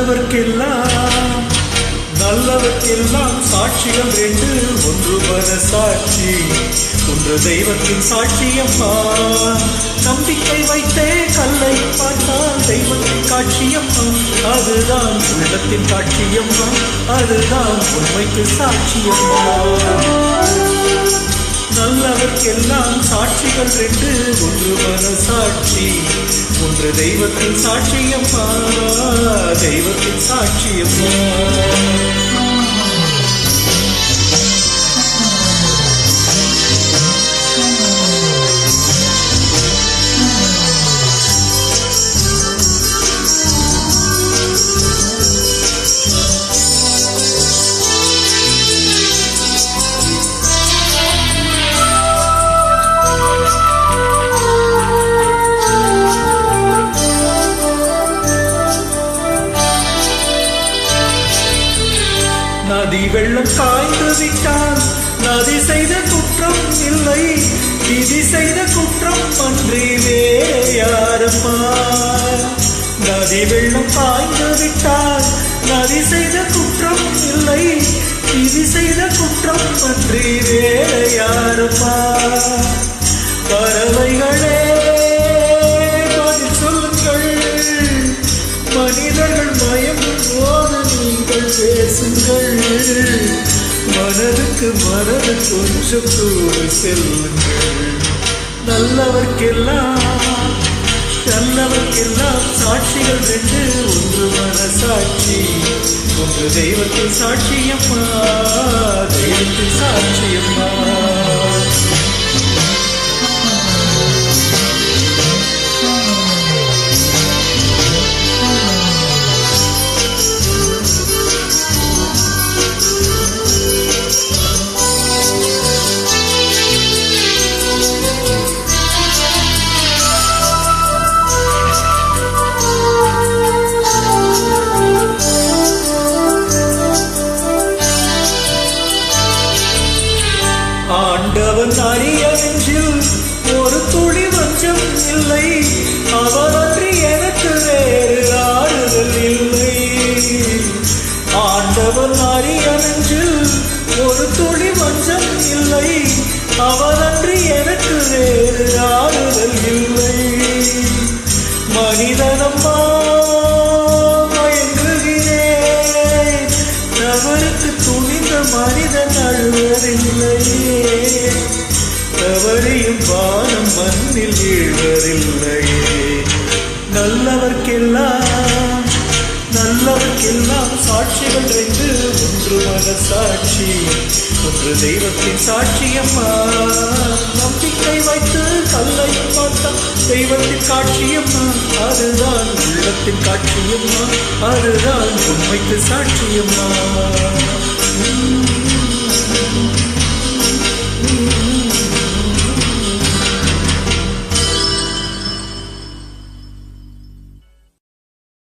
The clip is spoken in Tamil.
நல்லவர்க்கெல்லாம் நல்லவர்க்கெல்லாம் சாட்சிகள் ரெண்டு, ஒன்று மனசாட்சி, ஒன்று தெய்வத்தின் சாட்சியம்மா. நம்பிக்கை வைத்தே கல்லை பார்த்தால் தெய்வத்தின் காட்சியம்மா. அதுதான் உள்ளத்தின் காட்சியம்மா, அதுதான் உண்மைக்கு சாட்சியம்மா. நல்லவர்க்கெல்லாம் சாட்சிகள் ரெண்டு, ஒன்று மனசாட்சி, ஒன்று தெய்வத்தின் சாட்சியம்மா, தெய்வத்தின் சாட்சியம்மா. நதி வெள்ளம் காய்ந்து விட்டால் நதி செய்த குற்றம் இல்லை, விதி செய்த குற்றம் அன்றி வேறு யாரம்மா. நதி வெள்ளம் காய்ந்து விட்டால் நதி செய்த குற்றம் இல்லை, விதி செய்த குற்றம் அன்றி வேறு யாரம்மா. பறவைகளே பதில் சொல்லுங்கள், மனிதர்கள் மயங்கும் போது நீங்கள் பேசுங்கள். மனதுக்கு மனது கொஞ்சம் தூர செல்லுங்கள். நல்லவர்க்கெல்லாம் நல்லவர்க்கெல்லாம் சாட்சிகள் ரெண்டு, ஒன்று மனசாட்சி, ஒன்று தெய்வத்தின் சாட்சியம்மா, தெய்வத்தின் சாட்சியம்மா. ஆண்டவன் அறிய நெஞ்சில் ஒரு துளி வஞ்சம் இல்லை, அவரன்றி எனக்கு வேறு ஆறுதல் இல்லை. ஆண்டவன் அறிய நெஞ்சில் ஒரு துளி வஞ்சம் இல்லை, அவரன்றி எனக்கு வேறு ஆறுதல் இல்லை. மனிதனம்மா மயங்குகிறேன், தவறுக்கு துணிந்த மனிதன் அழுவதில்லையே, தவறியும் வானம் மண்ணில் வீழ்வதில்லையே. நல்லவர்க்கெல்லாம் நல்லவர்க்கெல்லாம் சாட்சிகள் ரெண்டு, ஒன்று மனசாட்சி, ஒன்று தெய்வத்தின் சாட்சியம்மா. நம்பிக்கை வைத்து கல்லை பார்த்த தெய்வத்தின் காட்சியம்மா, அதுதான் உள்ளத்தின் காட்சியம்மா, அதுதான் உண்மைக்கு சாட்சியம்மா.